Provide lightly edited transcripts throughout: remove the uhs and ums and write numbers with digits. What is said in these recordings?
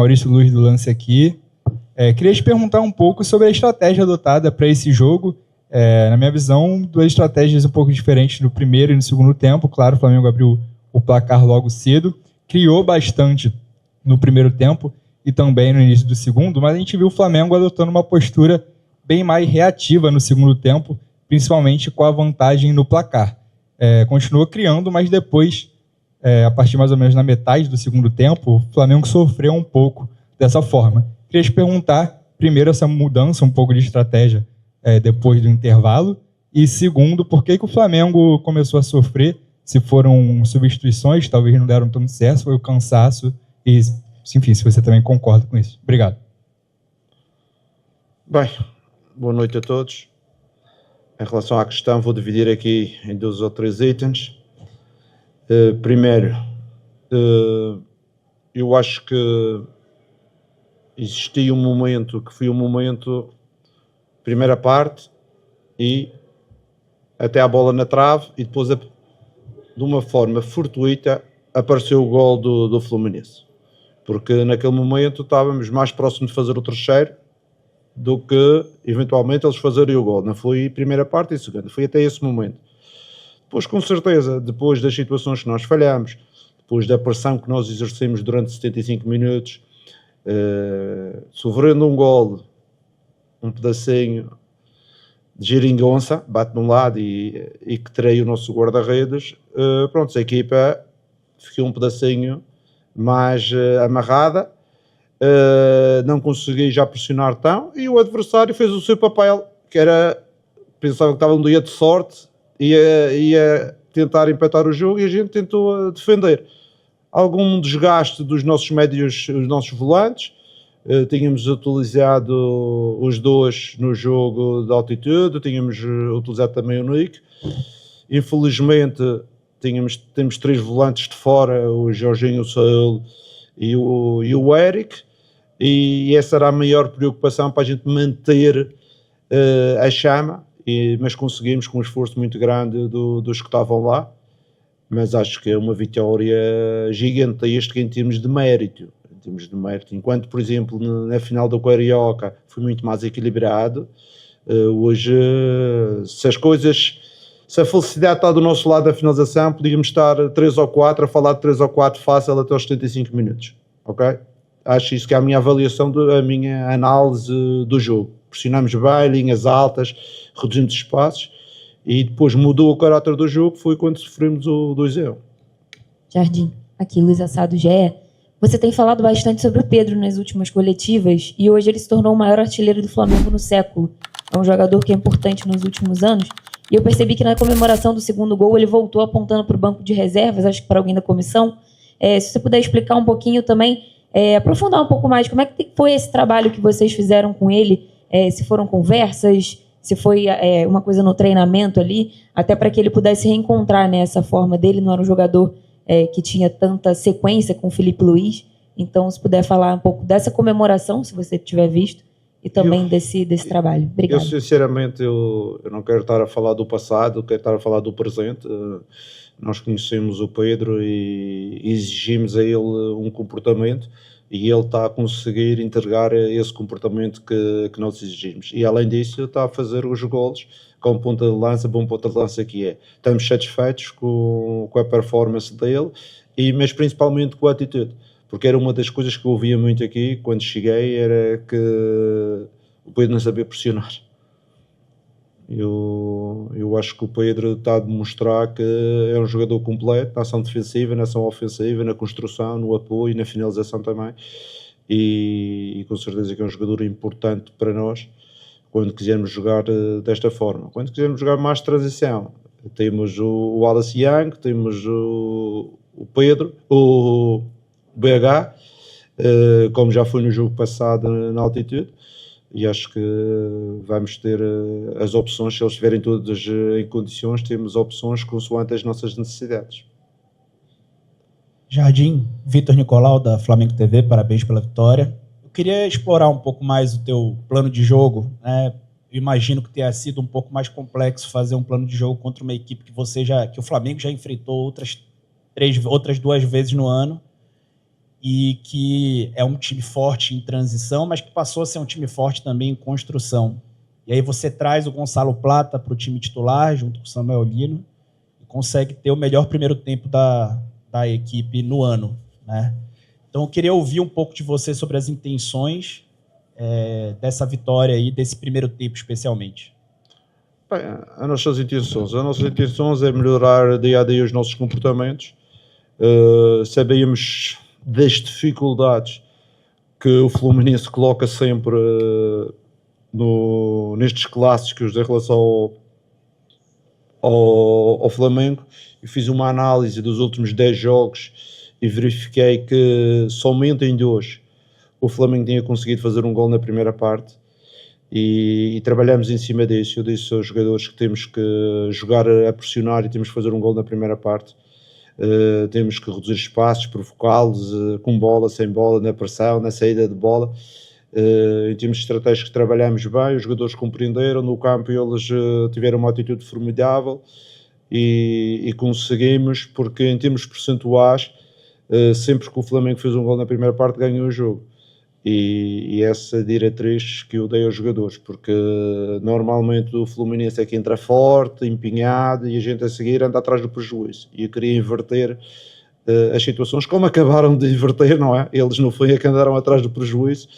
Maurício Luz do Lance aqui. Queria te perguntar um pouco sobre a estratégia adotada para esse jogo. Na minha visão, duas estratégias um pouco diferentes no primeiro e no segundo tempo. Claro, o Flamengo abriu o placar logo cedo, criou bastante no primeiro tempo e também no início do segundo, mas a gente viu o Flamengo adotando uma postura bem mais reativa no segundo tempo, principalmente com a vantagem no placar. Continuou criando, mas depois, a partir mais ou menos na metade do segundo tempo, o Flamengo sofreu um pouco dessa forma. Queria te perguntar, primeiro, essa mudança um pouco de estratégia depois do intervalo, e segundo, por que o Flamengo começou a sofrer? Se foram substituições, talvez não deram tanto certo, foi o cansaço, e, enfim, se você também concorda com isso. Obrigado. Bem, boa noite a todos. Em relação à questão, vou dividir aqui em 2 ou 3 itens. Primeiro, eu acho que existia um momento que foi um momento, primeira parte, e até a bola na trave, e depois, de uma forma fortuita, apareceu o gol do Fluminense. Porque naquele momento estávamos mais próximos de fazer o terceiro do que, eventualmente, eles fazerem o gol. Não foi a primeira parte e a segunda, foi até esse momento. Depois, com certeza, depois das situações que nós falhamos, depois da pressão que nós exercemos durante 75 minutos, sofrendo um gol, um pedacinho de geringonça, bate de um lado e que traiu o nosso guarda-redes, pronto, a equipa ficou um pedacinho mais amarrada, não consegui já pressionar tão, e o adversário fez o seu papel, que era, pensava que estava um dia de sorte, ia tentar empatar o jogo, e a gente tentou defender. Algum desgaste dos nossos médios, os nossos volantes, tínhamos utilizado os dois no jogo de altitude, tínhamos utilizado também o Nick. Infelizmente temos 3 volantes de fora, o Jorginho, o Saúl e o Eric, e essa era a maior preocupação para a gente manter a chama, mas conseguimos com um esforço muito grande dos que estavam lá. Mas acho que é uma vitória gigantesca em termos de mérito. Enquanto, por exemplo, na final do Carioca foi muito mais equilibrado, hoje, se a felicidade está do nosso lado da finalização, podíamos estar 3 ou 4, a falar de 3 ou 4 fácil até aos 75 minutos. Ok? Acho isso que é a minha avaliação, a minha análise do jogo. Pressionamos bem, linhas altas, reduzimos espaços, e depois mudou o caráter do jogo, foi quando sofremos o 2-0. Jardim, aqui Luiz Assado, GE. Você tem falado bastante sobre o Pedro nas últimas coletivas, e hoje ele se tornou o maior artilheiro do Flamengo no século. É um jogador que é importante nos últimos anos, e eu percebi que na comemoração do segundo gol ele voltou apontando para o banco de reservas, acho que para alguém da comissão. Se você puder explicar um pouquinho também, aprofundar um pouco mais, como é que foi esse trabalho que vocês fizeram com ele, se foram conversas, se foi uma coisa no treinamento ali, até para que ele pudesse reencontrar, né, essa forma dele. Não era um jogador que tinha tanta sequência com o Felipe Luiz. Então, se puder falar um pouco dessa comemoração, se você tiver visto, e também desse trabalho. Obrigado. Eu, sinceramente, eu não quero estar a falar do passado, quero estar a falar do presente. Nós conhecemos o Pedro e exigimos a ele um comportamento, e ele está a conseguir entregar esse comportamento que nós exigimos. E além disso, está a fazer os golos com ponta de lança, bom ponta de lança que é. Estamos satisfeitos com a performance dele, mas principalmente com a atitude. Porque era uma das coisas que eu ouvia muito aqui, quando cheguei, era que o Pedro não sabia pressionar. Eu acho que o Pedro está a demonstrar que é um jogador completo na ação defensiva, na ação ofensiva, na construção, no apoio e na finalização também, e com certeza que é um jogador importante para nós quando quisermos jogar desta forma. Quando quisermos jogar mais transição, temos o Wallace Young, temos o Pedro, o BH, como já foi no jogo passado na altitude. E acho que vamos ter as opções, se eles estiverem todas em condições, temos opções consoante as nossas necessidades. Jardim, Vitor Nicolau, da Flamengo TV, parabéns pela vitória. Eu queria explorar um pouco mais o teu plano de jogo, né? Eu imagino que tenha sido um pouco mais complexo fazer um plano de jogo contra uma equipe que o Flamengo já enfrentou outras 2 vezes no ano. e que é um time forte em transição, mas que passou a ser um time forte também em construção. E aí você traz o Gonçalo Plata para o time titular, junto com o Samuel Lino, e consegue ter o melhor primeiro tempo da equipe no ano, né? Então eu queria ouvir um pouco de você sobre as intenções dessa vitória aí, desse primeiro tempo especialmente. Bem, as nossas intenções é melhorar dia a dia os nossos comportamentos. Sabíamos das dificuldades que o Fluminense coloca sempre nestes clássicos em relação ao Flamengo, e fiz uma análise dos últimos 10 jogos e verifiquei que somente em 2 o Flamengo tinha conseguido fazer um gol na primeira parte, e trabalhamos em cima disso. Eu disse aos jogadores que temos que jogar a pressionar e temos que fazer um gol na primeira parte. Temos que reduzir espaços, provocá-los com bola, sem bola, na pressão, na saída de bola. Em termos estratégicos trabalhamos bem, os jogadores compreenderam no campo, e eles tiveram uma atitude formidável, e conseguimos, porque em termos percentuais, sempre que o Flamengo fez um gol na primeira parte, ganhou o jogo. E essa diretriz que eu dei aos jogadores, porque normalmente o Fluminense é que entra forte, empenhado, e a gente a seguir anda atrás do prejuízo, e eu queria inverter as situações, como acabaram de inverter, não é? Eles no fim é que andaram atrás do prejuízo,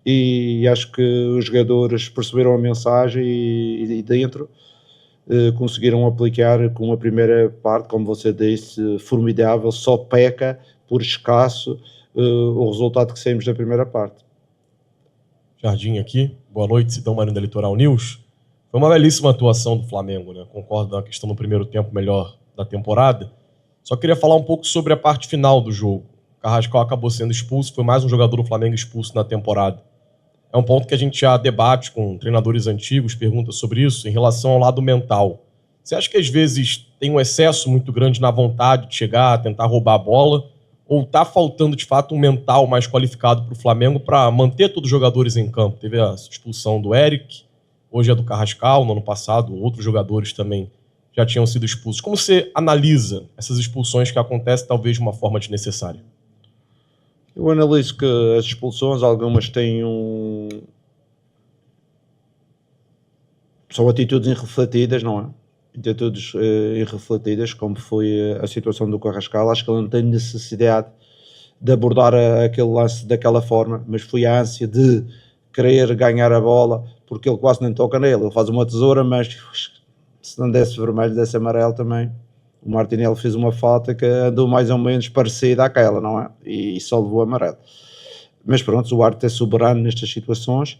e acho que os jogadores perceberam a mensagem e dentro conseguiram aplicar com a primeira parte, como você disse, formidável. Só peca por escasso o resultado que saímos da primeira parte. Jardim aqui, boa noite, Sidão Marinho da Litoral News. Foi uma belíssima atuação do Flamengo, né? Concordo na questão do primeiro tempo melhor da temporada. Só queria falar um pouco sobre a parte final do jogo. O Carrascal acabou sendo expulso, foi mais um jogador do Flamengo expulso na temporada. É um ponto que a gente já debate com treinadores antigos, pergunta sobre isso, em relação ao lado mental. Você acha que às vezes tem um excesso muito grande na vontade de chegar, tentar roubar a bola, ou está faltando de fato um mental mais qualificado para o Flamengo para manter todos os jogadores em campo? Teve a expulsão do Eric, hoje é do Carrascal, no ano passado outros jogadores também já tinham sido expulsos. Como você analisa essas expulsões que acontecem talvez de uma forma desnecessária? Eu analiso que as expulsões, algumas têm são atitudes irrefletidas, não é? Atitudes irrefletidas, como foi a situação do Carrascal. Acho que ele não tem necessidade de abordar aquele lance daquela forma, mas foi a ânsia de querer ganhar a bola, porque ele quase nem toca nele. Ele faz uma tesoura, mas se não desse vermelho, desse amarelo também. O Martinelli fez uma falta que andou mais ou menos parecida àquela, não é? E só levou amarelo. Mas pronto, o árbitro é soberano nestas situações,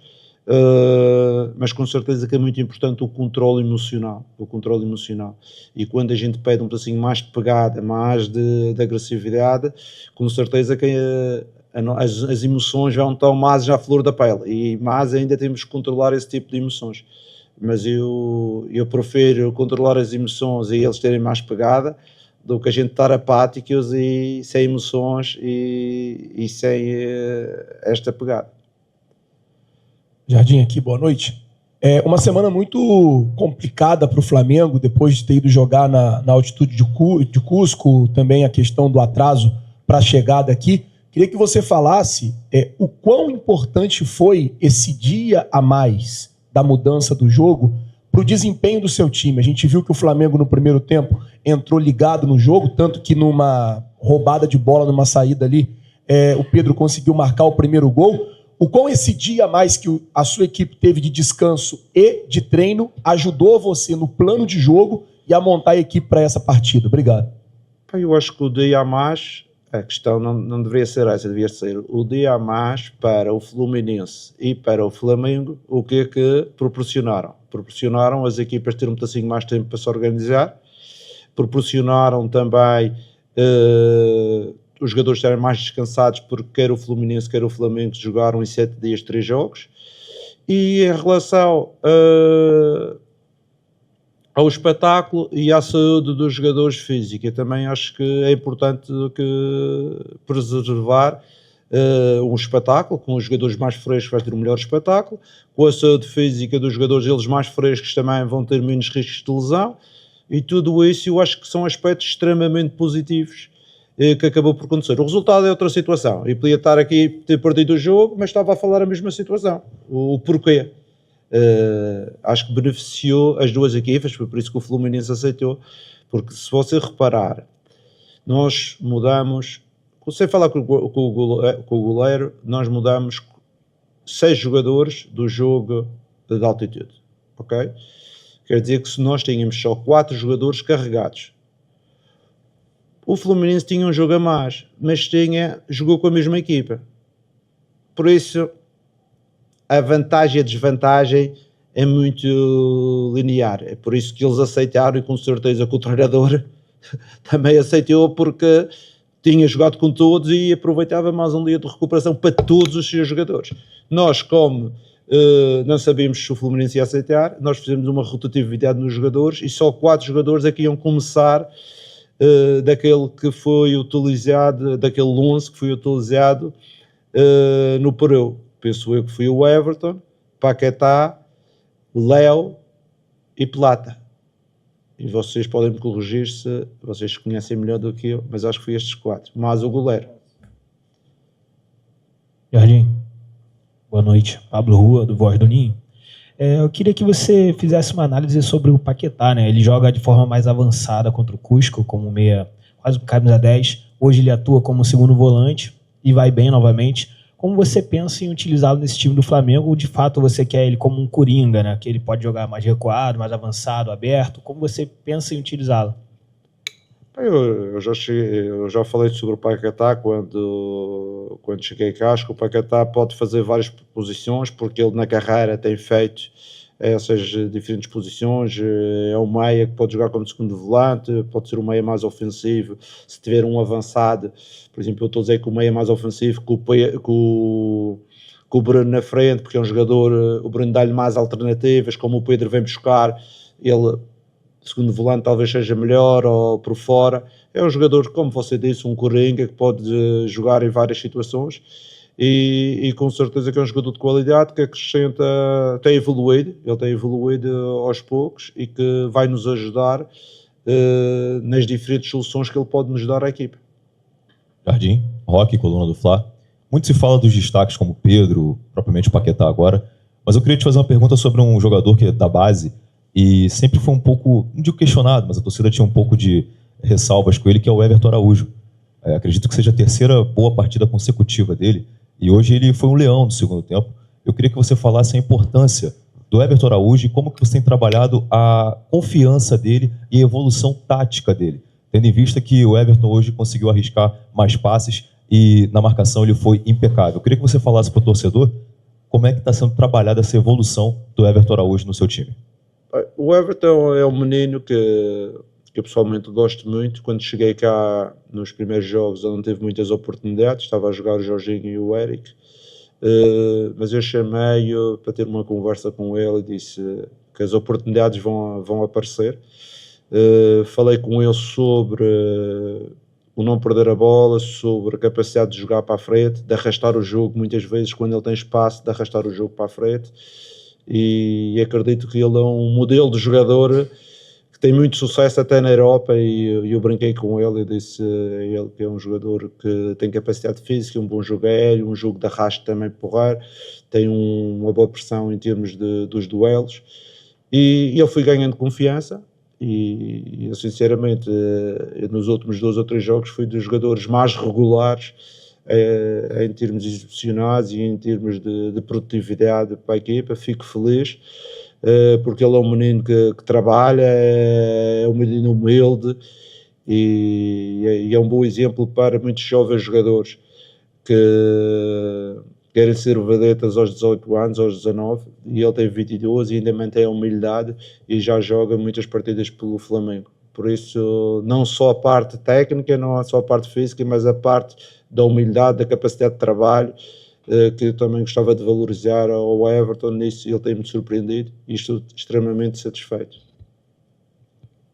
mas com certeza que é muito importante o controle emocional. E quando a gente pede um pedacinho mais de pegada, mais de agressividade, com certeza que as emoções já estão mais à flor da pele, e mais ainda temos que controlar esse tipo de emoções. Mas eu prefiro controlar as emoções e eles terem mais pegada do que a gente estar apáticos e sem emoções e sem esta pegada. Jardim aqui, boa noite. É uma semana muito complicada para o Flamengo, depois de ter ido jogar na altitude de Cusco, também a questão do atraso para a chegada aqui. Queria que você falasse o quão importante foi esse dia a mais da mudança do jogo para o desempenho do seu time. A gente viu que o Flamengo no primeiro tempo entrou ligado no jogo, tanto que numa roubada de bola, numa saída ali, o Pedro conseguiu marcar o primeiro gol. O quão esse dia a mais que a sua equipe teve de descanso e de treino ajudou você no plano de jogo e a montar a equipe para essa partida? Obrigado. Eu acho que o dia a mais, a questão não deveria ser essa, devia ser o dia a mais para o Fluminense e para o Flamengo. O que é que proporcionaram? Proporcionaram as equipas ter um pedacinho mais tempo para se organizar, proporcionaram também os jogadores estarem mais descansados, porque quer o Fluminense, quer o Flamengo jogaram em 7 dias 3 jogos. E em relação ao espetáculo e à saúde dos jogadores física, também acho que é importante preservar um espetáculo. Com os jogadores mais frescos vai ter um melhor espetáculo, com a saúde física dos jogadores, eles mais frescos também vão ter menos riscos de lesão, e tudo isso eu acho que são aspectos extremamente positivos. que acabou por acontecer. O resultado é outra situação. E podia estar aqui, ter perdido o jogo, mas estava a falar a mesma situação. O porquê. Acho que beneficiou as duas equipas, foi por isso que o Fluminense aceitou, porque se você reparar, nós mudamos, sem falar com o goleiro, nós mudamos 6 jogadores do jogo de altitude, ok? Quer dizer que se nós tínhamos só 4 jogadores carregados, o Fluminense tinha um jogo a mais, mas jogou com a mesma equipa. Por isso, a vantagem e a desvantagem é muito linear. É por isso que eles aceitaram, e com certeza que o treinador também aceitou, porque tinha jogado com todos e aproveitava mais um dia de recuperação para todos os seus jogadores. Nós, como não sabíamos se o Fluminense ia aceitar, nós fizemos uma rotatividade nos jogadores e só 4 jogadores é que iam começar daquele que foi utilizado, daquele 11 que foi utilizado no Peru. Penso eu que foi o Everton, Paquetá, Léo e Plata. E vocês podem me corrigir se vocês conhecem melhor do que eu, mas acho que foi estes 4. Mas o goleiro. Jardim, boa noite. Pablo Rua, do Voz do Ninho. Eu queria que você fizesse uma análise sobre o Paquetá, né? Ele joga de forma mais avançada contra o Cusco, como meia, quase camisa 10. Hoje ele atua como segundo volante e vai bem novamente. Como você pensa em utilizá-lo nesse time do Flamengo? Ou de fato você quer ele como um coringa, né? Que ele pode jogar mais recuado, mais avançado, aberto? Como você pensa em utilizá-lo? Eu já falei sobre o Paquetá quando cheguei cá. Acho que o Paquetá pode fazer várias posições, porque ele na carreira tem feito essas diferentes posições. É um meia que pode jogar como segundo volante, pode ser um meia mais ofensivo, se tiver um avançado. Por exemplo, eu estou a dizer que o meia mais ofensivo com o Bruno na frente, porque é um jogador, o Bruno dá-lhe mais alternativas, como o Pedro vem buscar, ele segundo volante talvez seja melhor, ou por fora. É um jogador, como você disse, um coringa que pode jogar em várias situações. E com certeza que é um jogador de qualidade que acrescenta, ele tem evoluído aos poucos e que vai nos ajudar nas diferentes soluções que ele pode nos dar à equipe. Jardim, Roque, coluna do Fla. Muito se fala dos destaques como Pedro, propriamente o Paquetá agora, mas eu queria te fazer uma pergunta sobre um jogador que é da base e sempre foi um pouco, não digo questionado, mas a torcida tinha um pouco de ressalvas com ele, que é o Everton Araújo. Acredito que seja a terceira boa partida consecutiva dele. E hoje ele foi um leão no segundo tempo. Eu queria que você falasse a importância do Everton Araújo e como que você tem trabalhado a confiança dele e a evolução tática dele, tendo em vista que o Everton hoje conseguiu arriscar mais passes e na marcação ele foi impecável. Eu queria que você falasse para o torcedor como é que está sendo trabalhada essa evolução do Everton Araújo no seu time. O Everton é um menino que eu pessoalmente gosto muito. Quando cheguei cá nos primeiros jogos ele não teve muitas oportunidades, estava a jogar o Jorginho e o Eric, mas eu chamei-o para ter uma conversa com ele e disse que as oportunidades vão aparecer. Falei com ele sobre o não perder a bola, sobre a capacidade de jogar para a frente, de arrastar o jogo muitas vezes quando ele tem espaço, de arrastar o jogo para a frente, e acredito que ele é um modelo de jogador que tem muito sucesso até na Europa, e eu brinquei com ele e disse a ele que é um jogador que tem capacidade física, um bom jogo aéreo, um jogo de arrasto também porrar, tem uma boa pressão em termos dos duelos, e ele foi ganhando confiança, e eu sinceramente nos últimos 2 ou 3 jogos fui dos jogadores mais regulares em termos exibicionais e em termos de produtividade para a equipa. Fico feliz porque ele é um menino que trabalha, é um menino humilde e é um bom exemplo para muitos jovens jogadores que querem ser vedetas aos 18 anos, aos 19, e ele tem 22 e ainda mantém a humildade e já joga muitas partidas pelo Flamengo. Por isso, não só a parte técnica, não só a parte física, mas a parte da humildade, da capacidade de trabalho, que eu também gostava de valorizar ao Everton. Nisso ele tem-me surpreendido e estou extremamente satisfeito.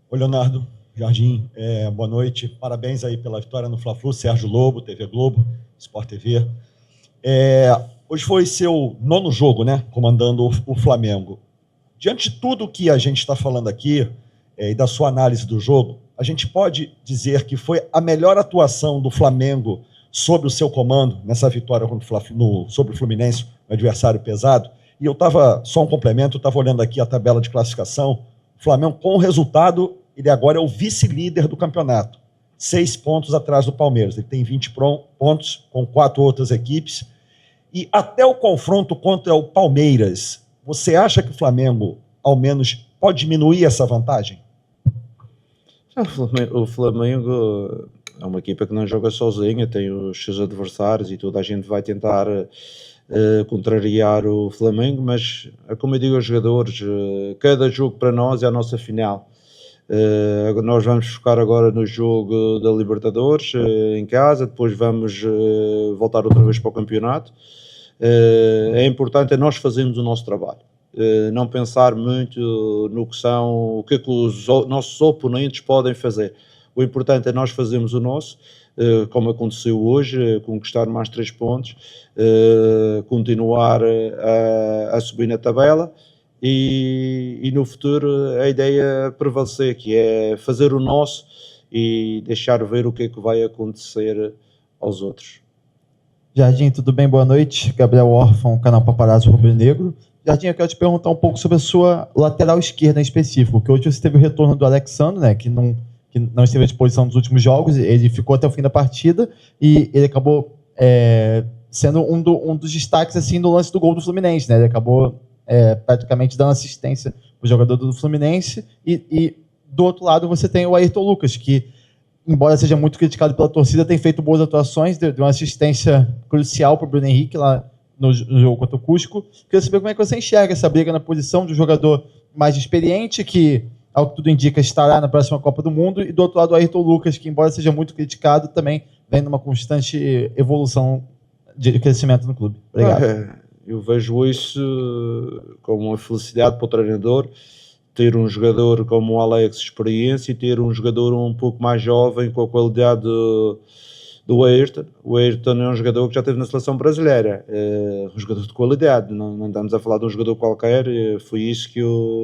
Oi, Leonardo, Jardim, boa noite. Parabéns aí pela vitória no Fla-Flu, Sérgio Lobo, TV Globo, Sport TV. Hoje foi seu 9º jogo, né, comandando o Flamengo. Diante de tudo que a gente está falando aqui e da sua análise do jogo, a gente pode dizer que foi a melhor atuação do Flamengo sob o seu comando nessa vitória sobre o Fluminense, um adversário pesado? E eu estava, só um complemento, eu estava olhando aqui a tabela de classificação. O Flamengo, com o resultado, ele agora é o vice-líder do campeonato. 6 pontos atrás do Palmeiras. Ele tem 20 pontos com 4 outras equipes. E até o confronto contra o Palmeiras, você acha que o Flamengo, ao menos, pode diminuir essa vantagem? O Flamengo é uma equipa que não joga sozinha, tem os seus adversários e toda a gente vai tentar contrariar o Flamengo, mas como eu digo aos jogadores, cada jogo para nós é a nossa final. Nós vamos focar agora no jogo da Libertadores em casa, depois vamos voltar outra vez para o campeonato. É importante nós fazermos o nosso trabalho, não pensar muito no que são, o que é que os nossos oponentes podem fazer. O importante é nós fazermos o nosso, como aconteceu hoje, conquistar mais 3 pontos, continuar a subir na tabela e no futuro a ideia é prevalecer, que é fazer o nosso e deixar ver o que é que vai acontecer aos outros. Jardim, tudo bem? Boa noite. Gabriel Órfão, canal Paparazzo Rubro Negro. Jardim, eu quero te perguntar um pouco sobre a sua lateral esquerda em específico, porque hoje você teve o retorno do Alexandre, né, que não esteve à disposição nos últimos jogos, ele ficou até o fim da partida e ele acabou sendo um dos destaques assim, no lance do gol do Fluminense, né? Ele acabou praticamente dando assistência para o jogador do Fluminense e do outro lado você tem o Ayrton Lucas, que embora seja muito criticado pela torcida, tem feito boas atuações, deu uma assistência crucial para o Bruno Henrique lá no jogo contra o Cusco. Queria saber como é que você enxerga essa briga na posição de um jogador mais experiente, que, ao que tudo indica, estará na próxima Copa do Mundo, e do outro lado o Ayrton Lucas, que embora seja muito criticado, também vem numa constante evolução de crescimento no clube. Obrigado. Eu vejo isso como uma felicidade para o treinador, ter um jogador como o Alex experiência e ter um jogador um pouco mais jovem com a qualidade do Ayrton. O Ayrton é um jogador que já esteve na seleção brasileira, um jogador de qualidade, não estamos a falar de um jogador qualquer. Foi isso que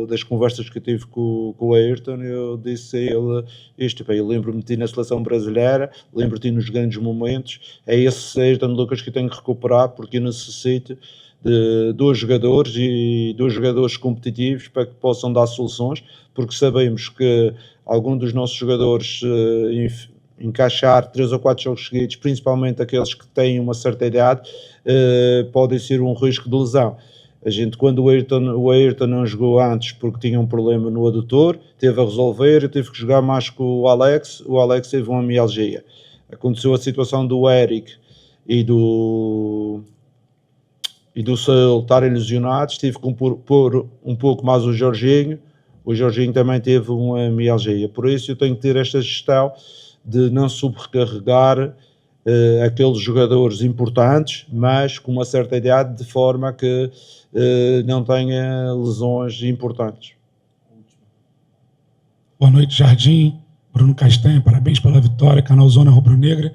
das conversas que eu tive com o Ayrton, eu disse a ele isto: eu lembro-me de ti na seleção brasileira, lembro-te de ti nos grandes momentos, é esse Ayrton Lucas que eu tenho que recuperar, porque eu necessito de 2 jogadores e 2 jogadores competitivos para que possam dar soluções, porque sabemos que algum dos nossos jogadores encaixar 3 ou 4 jogos seguidos, principalmente aqueles que têm uma certa idade, podem ser um risco de lesão. A gente, quando o Ayrton não jogou antes porque tinha um problema no adutor, teve a resolver, eu tive que jogar mais com o Alex teve uma mialgia. Aconteceu a situação do Eric e do Saul estarem lesionados, tive que pôr um pouco mais o Jorginho também teve uma mialgia, por isso eu tenho que ter esta gestão de não sobrecarregar aqueles jogadores importantes, mas com uma certa idade, de forma que não tenha lesões importantes. Boa noite, Jardim. Bruno Castanha, parabéns pela vitória, canal Zona Rubro Negra.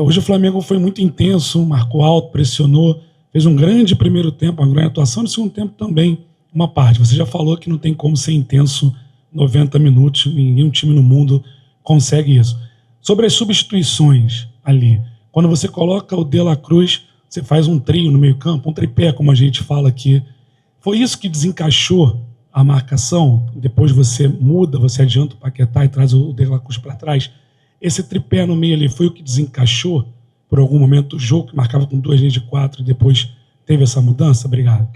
Hoje o Flamengo foi muito intenso, marcou alto, pressionou, fez um grande primeiro tempo, uma grande atuação, no segundo tempo também uma parte. Você já falou que não tem como ser intenso 90 minutos, nenhum time no mundo consegue isso. Sobre as substituições ali, quando você coloca o De La Cruz, você faz um trio no meio campo, um tripé, como a gente fala aqui. Foi isso que desencaixou a marcação? Depois você muda, você adianta o Paquetá e traz o De La Cruz para trás. Esse tripé no meio ali foi o que desencaixou por algum momento do jogo, que marcava com 2 linhas de 4 e depois teve essa mudança? Obrigado.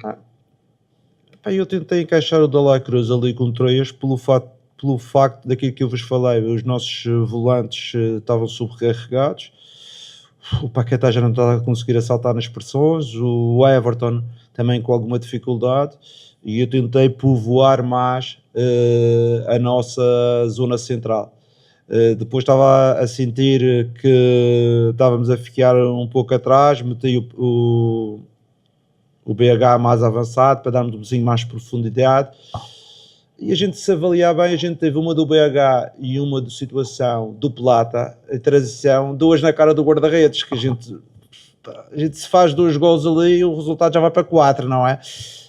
Eu tentei encaixar o De La Cruz ali com 3 pelo facto daquilo que eu vos falei. Os nossos volantes estavam sobrecarregados, o Paquetá já não estava a conseguir assaltar nas pressões, o Everton também com alguma dificuldade, e eu tentei povoar mais a nossa zona central. Depois estava a sentir que estávamos a ficar um pouco atrás, meti o BH mais avançado para darmos um bocadinho mais profundidade. E a gente, se avaliar bem, a gente teve uma do BH e uma de situação do Plata, a transição, 2 na cara do guarda-redes, que a gente se faz 2 gols ali e o resultado já vai para 4, não é?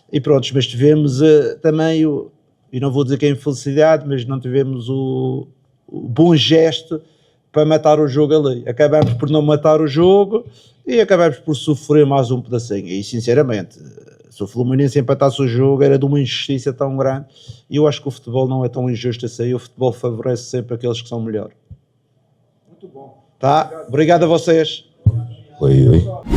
E pronto, mas tivemos também, e não vou dizer que é infelicidade, mas não tivemos o bom gesto para matar o jogo ali. Acabamos por não matar o jogo e acabamos por sofrer mais um pedacinho. E sinceramente, se o Fluminense empatasse o jogo era de uma injustiça tão grande, e eu acho que o futebol não é tão injusto assim. O futebol favorece sempre aqueles que são melhores. Muito bom. Tá? Obrigado a vocês. Oi.